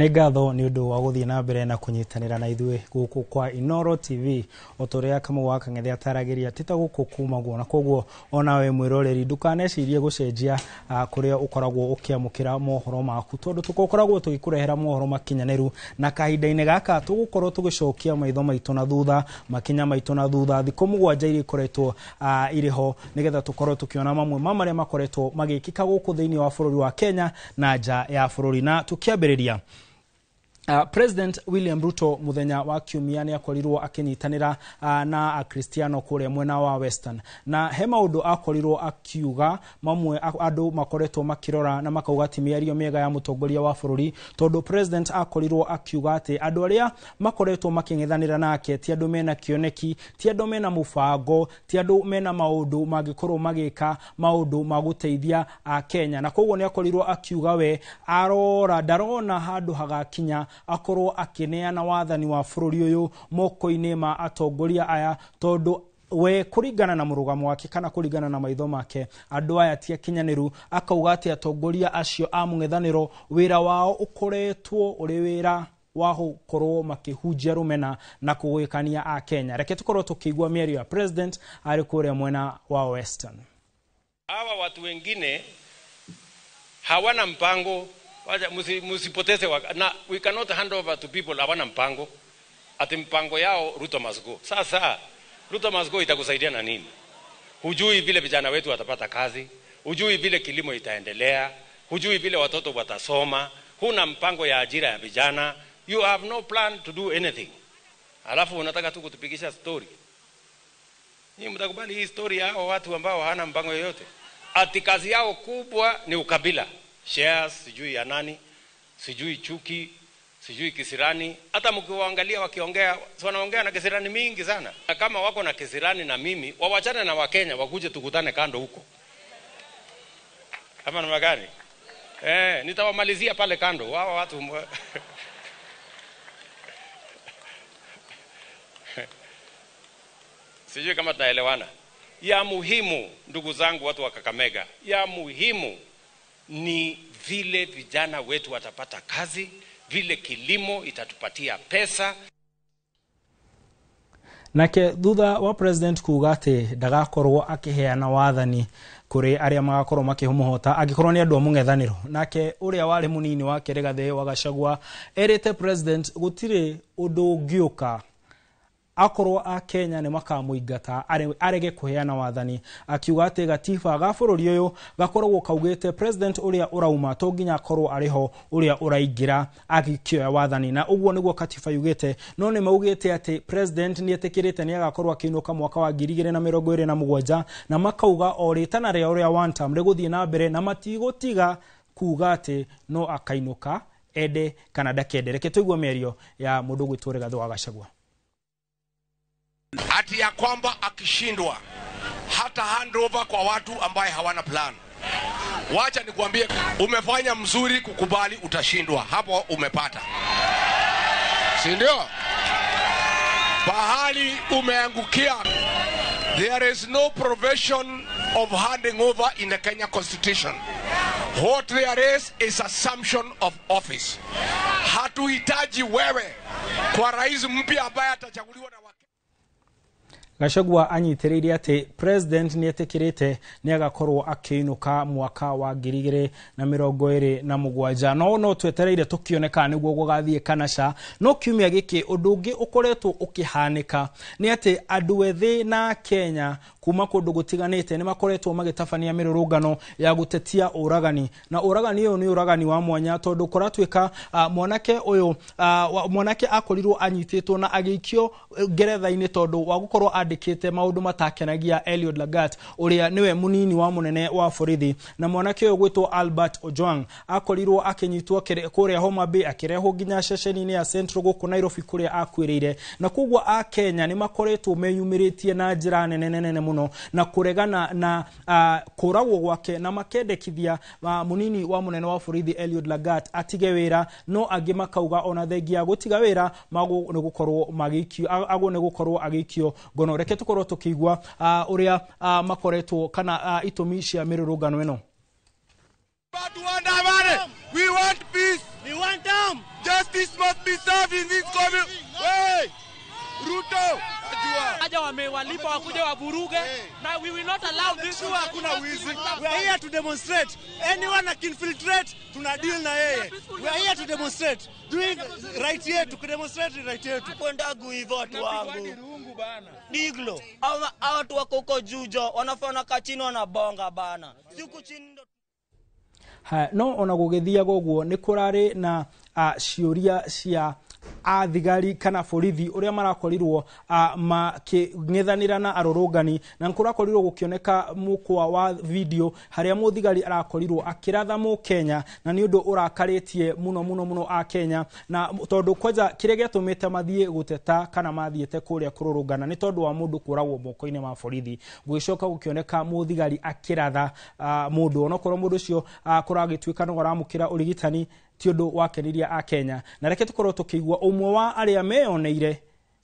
Ngatho ni undu wa guthie na mbere na kunyitanira na ithuĩ guku kwa Inoro TV otorea kama wakang'ethia taragiria tita guku kuma guo na koguo ona we mwiroreri ndukanecirie gucenjia kuria ukoragwo ukiamukira mohoro maku tondu tukokoragwo tugikurehera mohoro makinyaneru na kahinda-ini gaka tugukorwo tugicokia maitho maitu na thutha makinya maitu na thutha thikũ 7 iri koretwo iriho nigetha tukorwo tukiona mamwe mamaria makoretwo magikika guku thiini wa bururi wa Kenya na nja ya bururi na tukiambiriria President William Ruto muthenya wa kiumia ni akorirwo akinyitanira na Cristiano kuria mwena wa Western na he maundu akorirwo akiuga mamwe andu makoretwo makirora na makauga timiario miega ya mutongoria wa bururi tondu president akorirwo akiuga ati andu aria makoretwo making'ethanira nake ti andu mena kioneki ti andu mena mubango ti andu mena maundu magikorwo magika maundu maguteithia Kenya na koguo ni akorirwo akiuga we arora darona handu hagakinya akorwo akineana wathani wa bururi uyu moko-ini ma atongoria aya tondu we kuringana na murugamo wake kana kuringana na maitho make andu aya ti akinyaniru akauga ati atongoria acio a mung'ethaniro wira wao ukoretwo uri wira waho korwo makihunjia rumena na kugwikania a Kenya. Reke tukorwo tukigua mĩario ya president ari kuria mwena wa Western. Hawa watu wengine hawana mpango, musipoteze na we cannot hand over to people hawana mpango. Ati mpango yao Ruto must go. Sasa Ruto must go itakusaidia na nini? Hujui vile vijana wetu watapata kazi, hujui vile kilimo itaendelea, hujui vile watoto watasoma, huna mpango ya ajira ya vijana, you have no plan to do anything. Alafu unataka tu kutupigisha story. Ni mtakubali hii story yao watu ambao hana mpango yoyote. Ati kazi yao kubwa ni ukabila. Shares, sijui ya nani, sijui chuki, sijui kisirani. Hata mkiwaangalia wakiongea, wanaongea na kisirani mingi sana. Na kama wako na kisirani na mimi, wawachane na Wakenya, wakuje tukutane kando huko. Kama namna gani? Nitawamalizia pale kando. Wao watu sijui kama tunaelewana. Ya muhimu, ndugu zangu watu wa Kakamega, ya muhimu ni vile vijana wetu watapata kazi, vile kilimo itatupatia pesa. Nake thutha wa president kuuga ati ndagakorwo akiheana wathani kuri aria magakorwo makihumuhota agikorwo ni andu a mung'ethaniro nake uria wari munini wake Rigathi wa Gachagua erite president gutire undu ngiuka akorwo a Kenya ni makamuingata arege kuheana wathani akiuga ati gatiba ga bururi uyu gakorwo kaugite president uria urauma to nginya akorwo ariho uria uraingira agikioya wathani na uguo niguo katiba yugite no ni maugite ati president ni etikirite ni agakorwo akinuka mwaka wa 2027 na makauga oritana ria uria one term riguthie na mbere na matigutiga kuuga ati no akainuka ede kana dakende. Reke tuigwe mĩario ya mundu gwitwo Rigathi wa Gachagua. Ati ya kwamba akishindwa hata handover kwa watu ambaye hawana plan. Wacha nikuambie, umefanya mzuri kukubali utashindwa, hapo umepata, si ndio? Bahali umeangukia. There is no provision of handing over in the Kenya Constitution. What there is assumption of office. Hatuhitaji wewe kwa rais mpya ambaye atachaguliwa na Gachagua anyitiririe ati president ni etikirite ni agakorwo akiinuka mwaka wa 2027 no twetereire tukioneka niguo gugathie kanasha no kiumia giki undu ungi ukoretwo ukihanika ni ati andu ethi na Kenya kuma kundu gutiganite ni makoretwo magitabania mirurungano ya gutetia uragani na uragani uyu ni uragani wa mwanya tondu kuratwika mwanake uyu mwanake akorirwo anyititwo na agikio geretha-ini tondu wa gukorwo andikite maundu matakenagia Eliud Lagat uria niwe munini wa munene wa borithi na mwanake uyu gwitwo Albert Ojwang akorirwo akinyitwo kuria Homa Bay akireho nginya ceceni-ini ya Central guku Nairobi kuria akwirire na kugwa a Kenya ni makoretwo meyumiritie na njira nene muno na kuregana na kuragwo gwake na makendekithia munini wa munene wa borithi Eliud Lagat atige wira no angi makauga ona thengia gutiga wira mago ni gukorwo magikio ago ni gukorwo agikio ngono. Reke tukorwo tukigwa uria makoretwo kana itumi cia mirurungano ino. We want peace. We want them. Justice must be served in this community. Hey! Ruto! Aja wamewalipa wakuja waburuge na we will not allow this. Hakuna wizi. We are here to demonstrate. Anyone that can infiltrate, tuna deal na yeye. We are here to demonstrate. Doing right here to demonstrate right here. Kwenda guivo watu wangu. Diglo. Hao watu wako huko jujo, wanafanya kachini wanabonga bana. Siku chini no ona gugithia goguo ni kurari na ciuria cia athigari kana borithi uria marakorirwo making'ethanira na arorongani na nkurakorirwo gukioneka mukwa wa video haria muthigari arakorirwo akiratha mu Kenya na ni undu urakaritie muno a Kenya na tondu kwanza kiria giatumite mathie guteta kana mathiete kuria kurorongana ni tondu wa mundu kuragwo moko-ini ma borithi gugicoka gukioneka muthigari akiratha mundu onokorwo mundu cio kuragituika no aramukira urigitani tiondo wakeniria a Kenya na reke tukorwo tukigwa umwe wa aria meoneire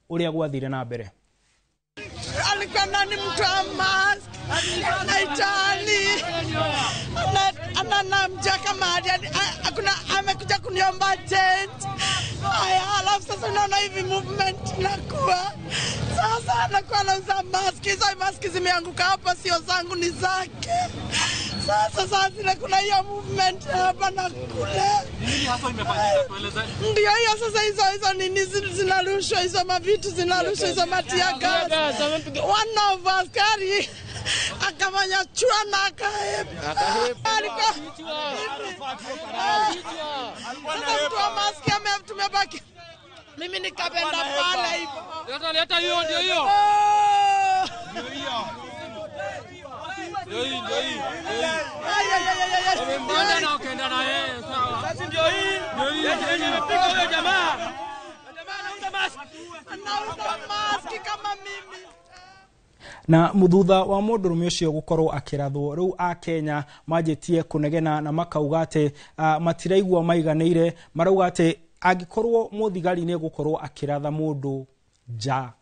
uria gwathire na mbere. Alikuwa nani mtu wa mask anaitani anamjaka mahali hakuna amekuja kuniomba change. Alafu sasa unaona hivi movement nakuwa sasa anakuwa anauza maski. Hizo maski zimeanguka hapa, sio zangu ni zake. Sasa kuna hiyo movement hapa na kule. Nini hasa imefanyika tueleze? Ndio hiyo sasa hizo nini zinarushwa, hizo mavitu zinarushwa, hizo matia gas. One of askari akamanya chua na akahepa. Alikuwa maski tumebaki. Mimi nikapenda pala hivyo. Leta hiyo ndio hiyo. Ndio hii. Wamemwenda na wakaenda na yeye sawa. Sasa ndio hii. Yeye amepiga huyo jamaa. Jamaa anauza maski kama mimi. Na muthutha wa mundurume ucio gukorwo akirathwo riu a Kenya majetie kunegena na makaugate matiraigwa maiganeire maraugate agikorwo muthigari ne gukorwo akiratha mundu ja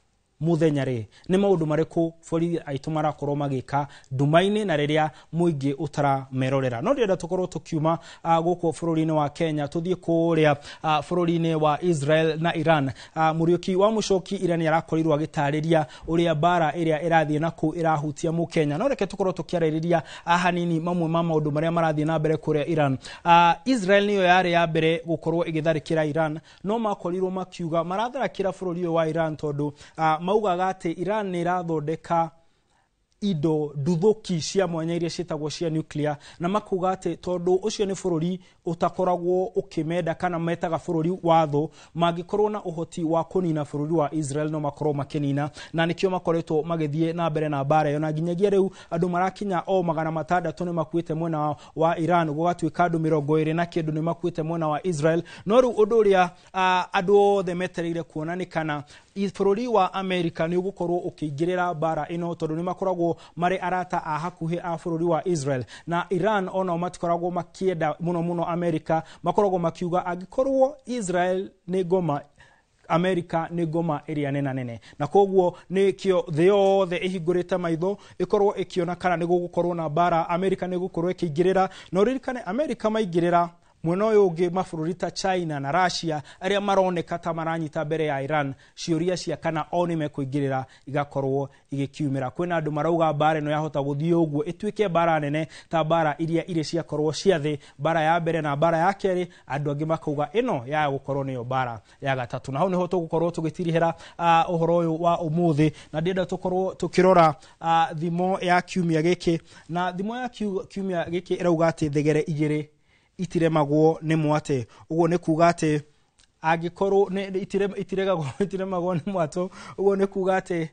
muthenya ri ni maundu mariku borithi aitu marakorwo magika ndumaini na riria muingi utara merorera no ndirenda tukorwo tukiuma guko bururi-ini wa Kenya tuthie kuria bururi-ini wa Israel na Iran. Muriuki wa mucoki Iran yarakorirwo agitariria uria bara iria irathie naku irahutia mu Kenya no reke tukorwo tukiaririria hanini mamwe ma maundu maria marathie na mbere kuria Iran. Israel niyo yari ya mbere gukorwo igitharikira Iran no makorirwo makiuga maratharakira bururi wa Iran tondu maugaga ati Iran ni irathondeka indo nduthuki cia mwanya iria cietagwo cia nuclear na makuga ati tondu ucio ni bururi utakoragwo ukimenda kana metaga bururi watho magikorwo na uhoti wa kunina bururi wa Israel no makorwo makinina na nikio makoretwo magithie na mbere na bara yo na ginyagia riu andu marakinya o 600 ni makuite mwena wa Iran gugatuika andu 20 na kindu ni makuite mwena wa Israel no riu undu uria andu othe metereire kuona ni kana bururi wa America ni ugukorwo ukingirira bara ino tondu ni makoragwo mari arata a hakuhi a bururi wa Israel na Iran ona matikoragwo makienda muno America makoragwo makiuga agikorwo Israel ni goma America ni goma area nene na koguo ni kio thio the ihingurite maitho ikorwo ikiona kana ni gukorwo na bara America ni gukorwo ikingirira no ririkane America maingirira mwena uyu ungi mabururi ta China na Russia aria maroneka ta maranyita mbere ya Iran ciuria cia kana oni mekuingirira igakorwo igikiumira kwina andu marauga bara no yahota guthie uguo ituike bara nene ta bara iria ire cia korwo cia thi bara ya mbere na bara ya keri andu angi makauga ino ya gukorwo niyo bara ya gatatu na hau niho tugukorwo tugitirihira uhoro uyu wa umuthi na ndenda tukorwo tukirora thimo ya kiumia giki na thimo ya kiumia giki irauga ati thegere igiri itiremagwo ni mwate uguo ni kuga ati agikorwo itiremagwo ni mwato uguo ni kuga ati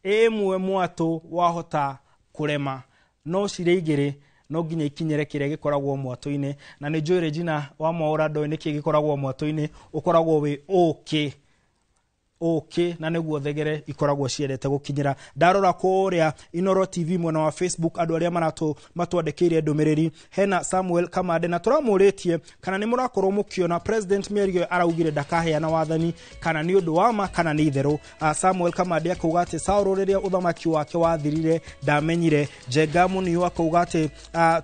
emwe mwato wahota kurema no cire igiri no nginya ikinyere kire gikoragwo mwato-ini na ni Joy Regina wa Maura ndo ni kigikoragwo mwato-ini ukoragwo wi okay okay na neguo thegere ikoragwo ciendete gukinyira ndarora kuria Inoro TV mwena wa Facebook andu aria matwandikiire ndumiriri hena Samuel Kamande na turamuritie kana ni murakorwo mukiona President Mierio araugire ndakaheana wathani kana ni undu wa ma kana ni itheru. Samuel Kamande akauga ati Sauro riria uthamaki wake wathirire ndamenyire. Jegamu ni akauga ati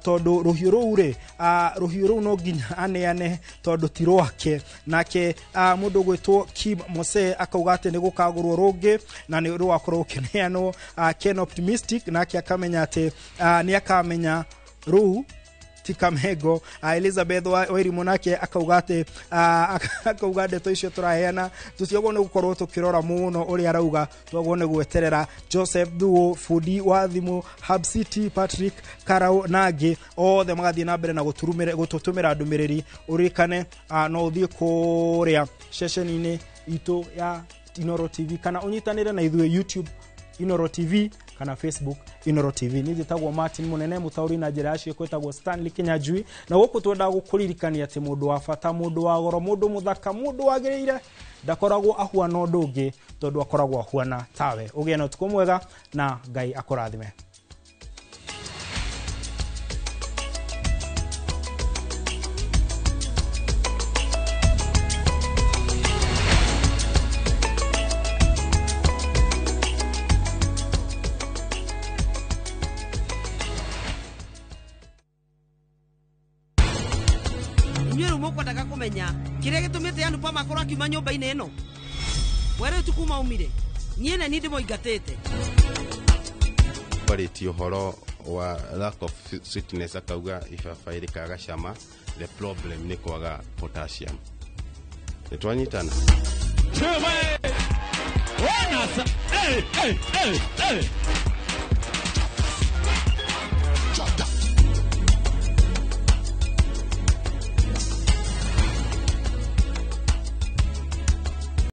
tondu ruhiu ruu no nginya aneane tondu ti rwake. Nake mundu gwitwo Kim Mose akauga ati ni gukagurwo rungi na ni rwakorwo kineano Ken Optimistic nake akamenya ati ni akamenya ruu tikamego. Elizabeth Wairimu nake akauga ati akauga ndeto icio turaheana tuciogwo ni gukorwo tukirora muno uri arauga twagwo ni gweterera. Joseph Duo Fudi wa thimu Hub City Patrick Karau nage othe magathie na mbere na gututumira ndumiriri urikane no uthie kuria session-ini itu ya Inoro TV kana unyitanire na ithuĩ YouTube Inoro TV kana Facebook Inoro TV. Ni thitagwo Martin Munene Mutauri na njira yacio kwetagwo Stanley Kinyajui na guku twenda gukuririkania ati mundu wa bata, mundu wa goro, mundu muthaka, mundu wagirire ndakoragwo ahuana undu ungi tondu akoragwo ahuana tawe. Ugie na utuko mwega na Ngai akorathime. Kire gitumite yandu pa makoro akiuma nyumba-ini ino were tukuma umire nyene ni ndimo igatete parity uhoro wa lack of sweetness akauga ifafairi kaga shama. The problem ni kwaga potassium. Nitwanyitana